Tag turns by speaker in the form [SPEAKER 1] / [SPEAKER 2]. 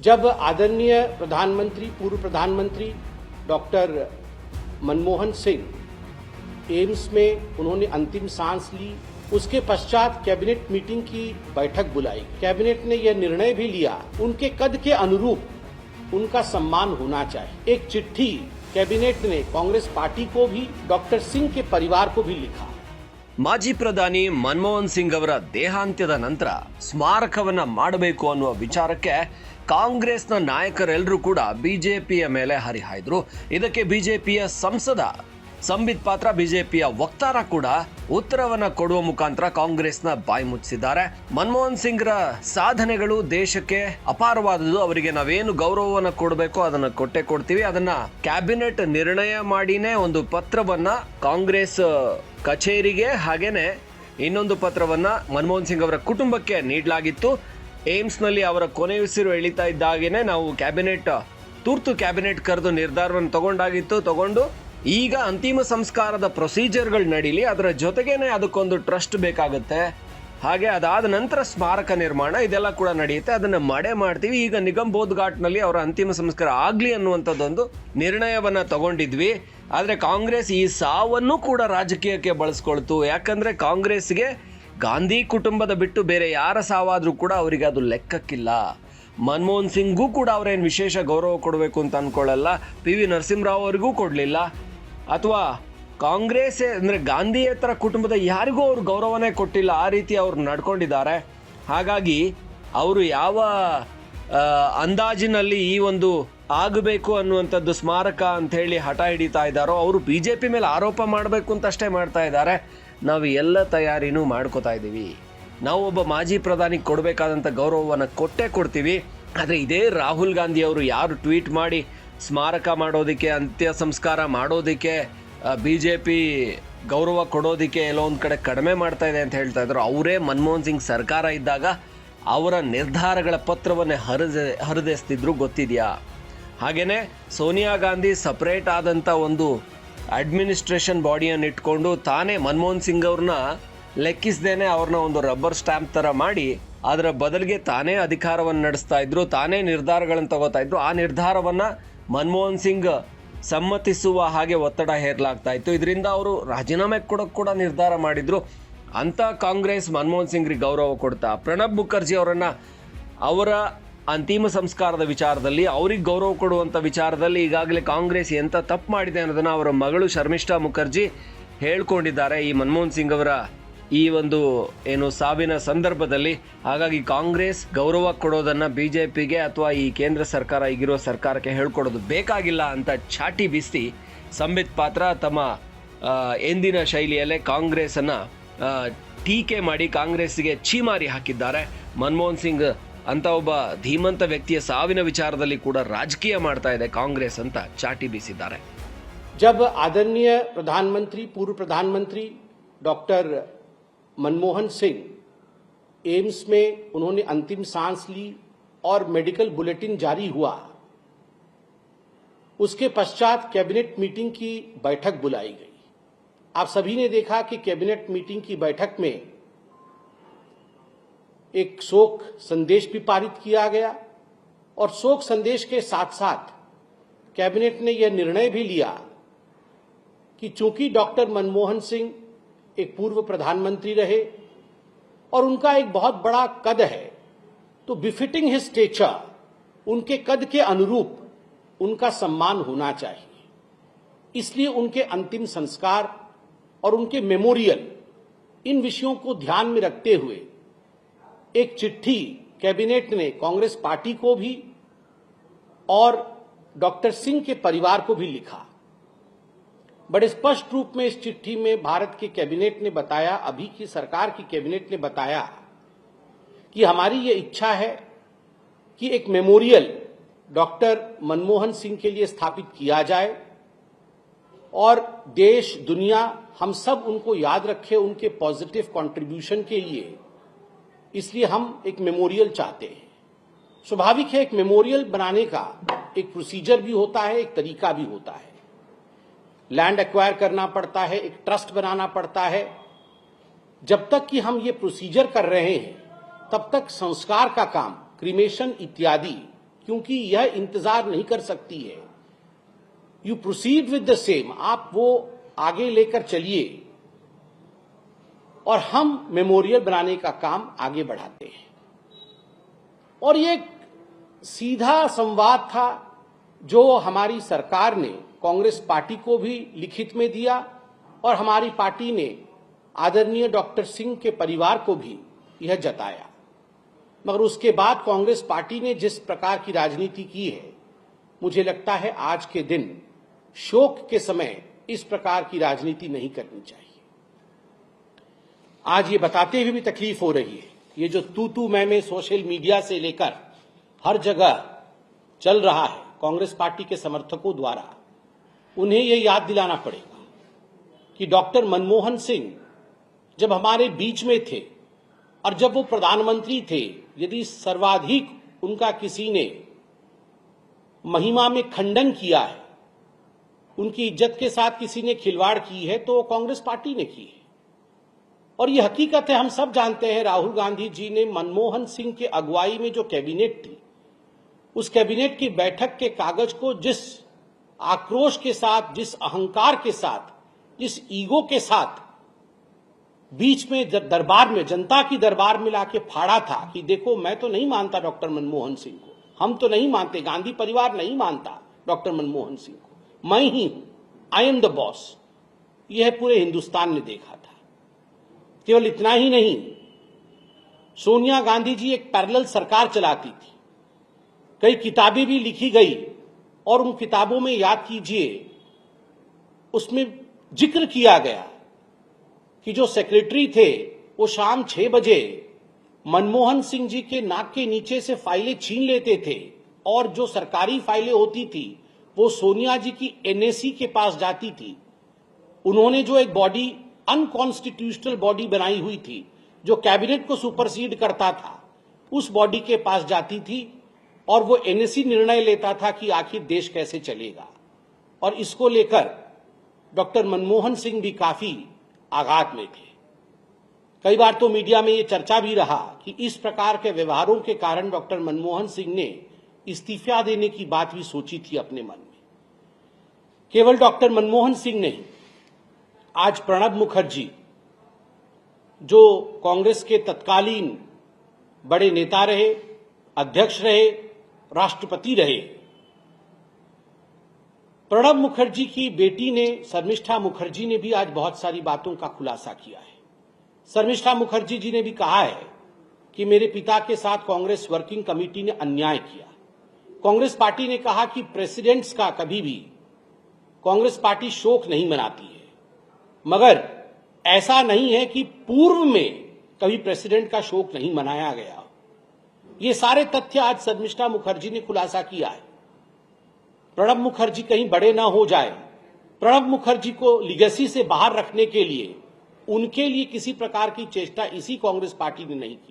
[SPEAKER 1] जब आदरणीय प्रधानमंत्री पूर्व प्रधानमंत्री डॉक्टर मनमोहन सिंह एम्स में उन्होंने अंतिम सांस ली, उसके पश्चात कैबिनेट मीटिंग की बैठक बुलाई। कैबिनेट ने यह निर्णय भी लिया उनके कद के अनुरूप उनका सम्मान होना चाहिए। एक चिट्ठी कैबिनेट ने कांग्रेस पार्टी को भी डॉक्टर सिंह के परिवार को भी लिखा।
[SPEAKER 2] ಮಾಜಿ ಪ್ರಧಾನಿ ಮನಮೋಹನ್ ಸಿಂಗ್ ಅವರ ದೇಹಾಂತ್ಯದ ನಂತರ ಸ್ಮಾರಕವನ್ನ ಮಾಡಬೇಕು ಅನ್ನುವ ವಿಚಾರಕ್ಕೆ ಕಾಂಗ್ರೆಸ್ನ ನಾಯಕರೆಲ್ಲರೂ ಕೂಡ ಬಿಜೆಪಿಯ ಮೇಲೆ ಹರಿಹಾಯ್ದ್ರು. ಇದಕ್ಕೆ ಬಿಜೆಪಿಯ ಸಂಸದ ಸಂಬಿತ್ ಪಾತ್ರ, ಬಿಜೆಪಿಯ ವಕ್ತಾರ ಕೂಡ ಉತ್ತರವನ್ನ ಕೊಡುವ ಮುಖಾಂತರ ಕಾಂಗ್ರೆಸ್ನ ಬಾಯಿ ಮುಚ್ಚಿಸಿದ್ದಾರೆ. ಮನಮೋಹನ್ ಸಿಂಗ್ರ ಸಾಧನೆಗಳು ದೇಶಕ್ಕೆ ಅಪಾರವಾದುದು. ಅವರಿಗೆ ನಾವೇನು ಗೌರವವನ್ನು ಕೊಡಬೇಕು ಅದನ್ನ ಕೊಟ್ಟೇ ಕೊಡ್ತೀವಿ. ಅದನ್ನ ಕ್ಯಾಬಿನೆಟ್ ನಿರ್ಣಯ ಮಾಡಿನೇ ಒಂದು ಪತ್ರವನ್ನ ಕಾಂಗ್ರೆಸ್ ಕಚೇರಿಗೆ ಹಾಗೇನೆ ಇನ್ನೊಂದು ಪತ್ರವನ್ನ ಮನಮೋಹನ್ ಸಿಂಗ್ ಅವರ ಕುಟುಂಬಕ್ಕೆ ನೀಡಲಾಗಿತ್ತು. ಏಮ್ಸ್ ನಲ್ಲಿ ಅವರ ಕೊನೆಯುಸಿರು ಎಳಿತಾ ಇದ್ದಾಗೇನೆ ನಾವು ತುರ್ತು ಕ್ಯಾಬಿನೆಟ್ ಕರೆದು ನಿರ್ಧಾರವನ್ನು ತಗೊಂಡು ಈಗ ಅಂತಿಮ ಸಂಸ್ಕಾರದ ಪ್ರೊಸೀಜರ್ಗಳು ನಡೀಲಿ, ಅದರ ಜೊತೆಗೇನೆ ಅದಕ್ಕೊಂದು ಟ್ರಸ್ಟ್ ಬೇಕಾಗುತ್ತೆ, ಹಾಗೆ ಅದಾದ ನಂತರ ಸ್ಮಾರಕ ನಿರ್ಮಾಣ ಇದೆಲ್ಲ ಕೂಡ ನಡೆಯುತ್ತೆ, ಅದನ್ನ ಮಾಡ್ತೀವಿ. ಈಗ ನಿಗಮ್-ಬೋಧ್ ಘಾಟ್ನಲ್ಲಿ ಅವರ ಅಂತಿಮ ಸಂಸ್ಕಾರ ಆಗ್ಲಿ ಅನ್ನುವಂಥದ್ದೊಂದು ನಿರ್ಣಯವನ್ನ ತಗೊಂಡಿದ್ವಿ. ಆದ್ರೆ ಕಾಂಗ್ರೆಸ್ ಈ ಸಾವನ್ನು ಕೂಡ ರಾಜಕೀಯಕ್ಕೆ ಬಳಸ್ಕೊಳ್ತು. ಯಾಕಂದ್ರೆ ಕಾಂಗ್ರೆಸ್ಗೆ ಗಾಂಧಿ ಕುಟುಂಬದ ಬಿಟ್ಟು ಬೇರೆ ಯಾರ ಸಾವಾದ್ರೂ ಕೂಡ ಅವರಿಗೆ ಅದು ಲೆಕ್ಕಕ್ಕಿಲ್ಲ. ಮನಮೋಹನ್ ಸಿಂಗ್ಗೂ ಕೂಡ ಅವರೇನು ವಿಶೇಷ ಗೌರವ ಕೊಡಬೇಕು ಅಂತ ಅನ್ಕೊಳ್ಳಲ್ಲ, PV ನರಸಿಂಹರಾವ್ ಅವರಿಗೂ ಕೊಡಲಿಲ್ಲ, ಅಥವಾ ಕಾಂಗ್ರೆಸ್ ಅಂದರೆ ಗಾಂಧಿಯೇತರ ಕುಟುಂಬದ ಯಾರಿಗೂ ಅವರು ಗೌರವನೇ ಕೊಟ್ಟಿಲ್ಲ. ಆ ರೀತಿ ಅವರು ನಡ್ಕೊಂಡಿದ್ದಾರೆ. ಹಾಗಾಗಿ ಅವರು ಯಾವ ಅಂದಾಜಿನಲ್ಲಿ ಈ ಒಂದು ಆಗಬೇಕು ಅನ್ನುವಂಥದ್ದು ಸ್ಮಾರಕ ಅಂತ ಹೇಳಿ ಹಠ ಹಿಡಿತಾ ಇದ್ದಾರೋ, ಅವರು ಬಿಜೆಪಿ ಮೇಲೆ ಆರೋಪ ಮಾಡಬೇಕು ಅಂತ ಅಷ್ಟೇ ಮಾಡ್ತಾ ಇದ್ದಾರೆ. ನಾವು ಎಲ್ಲ ತಯಾರಿನೂ ಮಾಡ್ಕೋತಾ ಇದ್ದೀವಿ. ನಾವು ಒಬ್ಬ ಮಾಜಿ ಪ್ರಧಾನಿಗೆ ಕೊಡಬೇಕಾದಂಥ ಗೌರವವನ್ನು ಕೊಟ್ಟೇ ಕೊಡ್ತೀವಿ. ಆದರೆ ಇದೇ ರಾಹುಲ್ ಗಾಂಧಿ ಅವರು ಯಾರು ಟ್ವೀಟ್ ಮಾಡಿ ಸ್ಮಾರಕ ಮಾಡೋದಕ್ಕೆ, ಅಂತ್ಯ ಸಂಸ್ಕಾರ ಮಾಡೋದಕ್ಕೆ, ಬಿಜೆಪಿ ಗೌರವ ಕೊಡೋದಕ್ಕೆ ಎಲ್ಲೋ ಒಂದು ಕಡೆ ಕಡಿಮೆ ಮಾಡ್ತಾ ಇದೆ ಅಂತ ಹೇಳ್ತಾ ಇದ್ರು, ಅವರೇ ಮನಮೋಹನ್ ಸಿಂಗ್ ಸರ್ಕಾರ ಇದ್ದಾಗ ಅವರ ನಿರ್ಧಾರಗಳ ಪತ್ರವನ್ನೇ ಹರಿದೆಸ್ತಿದ್ರು, ಗೊತ್ತಿದೆಯಾ? ಹಾಗೇನೆ ಸೋನಿಯಾ ಗಾಂಧಿ ಸಪರೇಟ್ ಆದಂಥ ಒಂದು ಅಡ್ಮಿನಿಸ್ಟ್ರೇಷನ್ ಬಾಡಿಯನ್ನು ಇಟ್ಕೊಂಡು ತಾನೇ ಮನಮೋಹನ್ ಸಿಂಗ್ ಅವ್ರನ್ನ ಲೆಕ್ಕಿಸದೇನೆ ಅವ್ರನ್ನ ಒಂದು ರಬ್ಬರ್ ಸ್ಟ್ಯಾಂಪ್ ಥರ ಮಾಡಿ ಅದರ ಬದಲಿಗೆ ತಾನೇ ಅಧಿಕಾರವನ್ನು ನಡೆಸ್ತಾ ಇದ್ರು, ತಾನೇ ನಿರ್ಧಾರಗಳನ್ನು ತಗೋತಾ ಇದ್ರು. ಆ ನಿರ್ಧಾರವನ್ನು ಮನಮೋಹನ್ ಸಿಂಗ್ ಸಮ್ಮತಿಸುವ ಹಾಗೆ ಒತ್ತಡ ಹೇರಲಾಗ್ತಾ ಇತ್ತು. ಇದರಿಂದ ಅವರು ರಾಜೀನಾಮೆ ಕೊಡೋಕೆ ಕೂಡ ನಿರ್ಧಾರ ಮಾಡಿದ್ರು. ಅಂತ ಕಾಂಗ್ರೆಸ್ ಮನಮೋಹನ್ ಸಿಂಗ್ರಿಗೆ ಗೌರವ ಕೊಡ್ತಾ ಪ್ರಣಬ್ ಮುಖರ್ಜಿ ಅವರನ್ನ ಅವರ ಅಂತಿಮ ಸಂಸ್ಕಾರದ ವಿಚಾರದಲ್ಲಿ ಅವ್ರಿಗೆ ಗೌರವ ಕೊಡುವಂಥ ವಿಚಾರದಲ್ಲಿ ಈಗಾಗಲೇ ಕಾಂಗ್ರೆಸ್ ಎಂತ ತಪ್ಪು ಮಾಡಿದೆ ಅನ್ನೋದನ್ನು ಅವರ ಮಗಳು ಶರ್ಮಿಷ್ಠಾ ಮುಖರ್ಜಿ ಹೇಳ್ಕೊಂಡಿದ್ದಾರೆ ಈ ಮನಮೋಹನ್ ಸಿಂಗ್ ಅವರ ಈ ಒಂದು ಸಾವಿನ ಸಂದರ್ಭದಲ್ಲಿ. ಹಾಗಾಗಿ ಕಾಂಗ್ರೆಸ್ ಗೌರವ ಕೊಡೋದನ್ನು ಬಿಜೆಪಿಗೆ ಅಥವಾ ಈ ಕೇಂದ್ರ ಸರ್ಕಾರ ಈಗಿರೋ ಸರ್ಕಾರಕ್ಕೆ ಹೇಳ್ಕೊಡೋದು ಬೇಕಾಗಿಲ್ಲ ಅಂತ ಚಾಟಿ ಬೀಸಿ ಸಂಬಿತ್ ಪಾತ್ರ ತಮ್ಮ ಎಂದಿನ ಶೈಲಿಯಲ್ಲೇ ಕಾಂಗ್ರೆಸ್ಸನ್ನು ಟೀಕೆ ಮಾಡಿ ಕಾಂಗ್ರೆಸ್ಗೆ ಛೀಮಾರಿ ಹಾಕಿದ್ದಾರೆ. ಮನಮೋಹನ್ ಸಿಂಗ್ ಅಂತ ಒಬ್ಬ ಧೀಮಂತ ವ್ಯಕ್ತಿಯ ಸಾವಿನ ವಿಚಾರದಲ್ಲಿ ಕೂಡ ರಾಜಕೀಯ ಮಾಡ್ತಾ ಇದೆ ಕಾಂಗ್ರೆಸ್ ಅಂತ ಚಾಟಿ ಬೀಸಿದ್ದಾರೆ.
[SPEAKER 1] जब आदरणीय प्रधानमंत्री पूर्व प्रधानमंत्री डॉक्टर मनमोहन सिंह एम्स में उन्होंने अंतिम सांस ली और मेडिकल बुलेटिन जारी हुआ, उसके पश्चात कैबिनेट मीटिंग की बैठक बुलाई गई। आप सभी ने देखा कि कैबिनेट मीटिंग की बैठक में एक शोक संदेश भी पारित किया गया और शोक संदेश के साथ साथ कैबिनेट ने यह निर्णय भी लिया कि चूंकि डॉक्टर मनमोहन सिंह एक पूर्व प्रधानमंत्री रहे और उनका एक बहुत बड़ा कद है, तो बिफिटिंग हिज स्टेचर, उनके कद के अनुरूप उनका सम्मान होना चाहिए। इसलिए उनके अंतिम संस्कार और उनके मेमोरियल, इन विषयों को ध्यान में रखते हुए एक चिट्ठी कैबिनेट ने कांग्रेस पार्टी को भी और डॉक्टर सिंह के परिवार को भी लिखा। बड़े स्पष्ट रूप में इस चिट्ठी में भारत के कैबिनेट ने बताया, अभी की सरकार की कैबिनेट ने बताया कि हमारी ये इच्छा है कि एक मेमोरियल डॉक्टर मनमोहन सिंह के लिए स्थापित किया जाए और देश दुनिया हम सब उनको याद रखे उनके पॉजिटिव कंट्रीब्यूशन के लिए। इसलिए हम एक मेमोरियल चाहते हैं। स्वाभाविक है, एक मेमोरियल बनाने का एक प्रोसीजर भी होता है, एक तरीका भी होता है। लैंड एक्वायर करना पड़ता है, एक ट्रस्ट बनाना पड़ता है। जब तक कि हम ये प्रोसीजर कर रहे हैं तब तक संस्कार का काम, क्रीमेशन इत्यादि क्योंकि यह इंतजार नहीं कर सकती है। You proceed with the same, आप वो आगे लेकर चलिए और हम मेमोरियल बनाने का काम आगे बढ़ाते हैं। और ये एक सीधा संवाद था जो हमारी सरकार ने कांग्रेस पार्टी को भी लिखित में दिया और हमारी पार्टी ने आदरणीय डॉक्टर सिंह के परिवार को भी यह जताया। मगर उसके बाद कांग्रेस पार्टी ने जिस प्रकार की राजनीति की है, मुझे लगता है आज के दिन शोक के समय इस प्रकार की राजनीति नहीं करनी चाहिए। आज ये बताते हुए भी तकलीफ हो रही है, ये जो तू मैं सोशल मीडिया से लेकर हर जगह चल रहा है कांग्रेस पार्टी के समर्थकों द्वारा, उन्हें ये याद दिलाना पड़ेगा कि डॉक्टर मनमोहन सिंह जब हमारे बीच में थे और जब वो प्रधानमंत्री थे, यदि सर्वाधिक उनका किसी ने महिमा में खंडन किया है, उनकी इज्जत के साथ किसी ने खिलवाड़ की है, तो कांग्रेस पार्टी ने की है। और ये हकीकत है, हम सब जानते हैं, राहुल गांधी जी ने मनमोहन सिंह के अगुवाई में जो कैबिनेट थी, उस कैबिनेट की बैठक के कागज को जिस आक्रोश के साथ, जिस अहंकार के साथ, जिस ईगो के साथ बीच में दरबार में, जनता की दरबार में लाके फाड़ा था कि देखो मैं तो नहीं मानता डॉक्टर मनमोहन सिंह को, हम तो नहीं मानते, गांधी परिवार नहीं मानता डॉक्टर मनमोहन सिंह को, मैं ही हूं, आई एम द बॉस, यह पूरे हिंदुस्तान ने देखा था। केवल इतना ही नहीं, सोनिया गांधी जी एक पैरेलल सरकार चलाती थी, कई किताबें भी लिखी गई और उन किताबों में याद कीजिए, उसमें जिक्र किया गया कि जो सेक्रेटरी थे वो शाम 6 बजे मनमोहन सिंह जी के नाक के नीचे से फाइलें छीन लेते थे और जो सरकारी फाइलें होती थी वो सोनिया जी की एनएसी के पास जाती थी। उन्होंने जो एक बॉडी, अनकॉन्स्टिट्यूशनल बॉडी बनाई हुई थी जो कैबिनेट को सुपरसीड करता था, उस बॉडी के पास जाती थी और वो एनएसी निर्णय लेता था कि आखिर देश कैसे चलेगा। और इसको लेकर डॉक्टर मनमोहन सिंह भी काफी आघात में थे। कई बार तो मीडिया में ये चर्चा भी रहा कि इस प्रकार के व्यवहारों के कारण डॉक्टर मनमोहन सिंह ने इस्तीफा देने की बात भी सोची थी अपने मन में। केवल डॉक्टर मनमोहन सिंह नहीं, आज प्रणब मुखर्जी जो कांग्रेस के तत्कालीन बड़े नेता रहे, अध्यक्ष रहे, राष्ट्रपति रहे, प्रणब मुखर्जी की बेटी ने, शर्मिष्ठा मुखर्जी ने भी आज बहुत सारी बातों का खुलासा किया है। शर्मिष्ठा मुखर्जी जी ने भी कहा है कि मेरे पिता के साथ कांग्रेस वर्किंग कमेटी ने अन्याय किया। कांग्रेस पार्टी ने कहा कि प्रेसिडेंट्स का कभी भी कांग्रेस पार्टी शोक नहीं मनाती है, मगर ऐसा नहीं है कि पूर्व में कभी प्रेसिडेंट का शोक नहीं मनाया गया। ये सारे तथ्य आज शर्मिष्ठा मुखर्जी ने खुलासा किया है। प्रणब मुखर्जी कहीं बड़े ना हो जाए, प्रणब मुखर्जी को लीगेसी से बाहर रखने के लिए, उनके लिए किसी प्रकार की चेष्टा इसी कांग्रेस पार्टी ने नहीं की।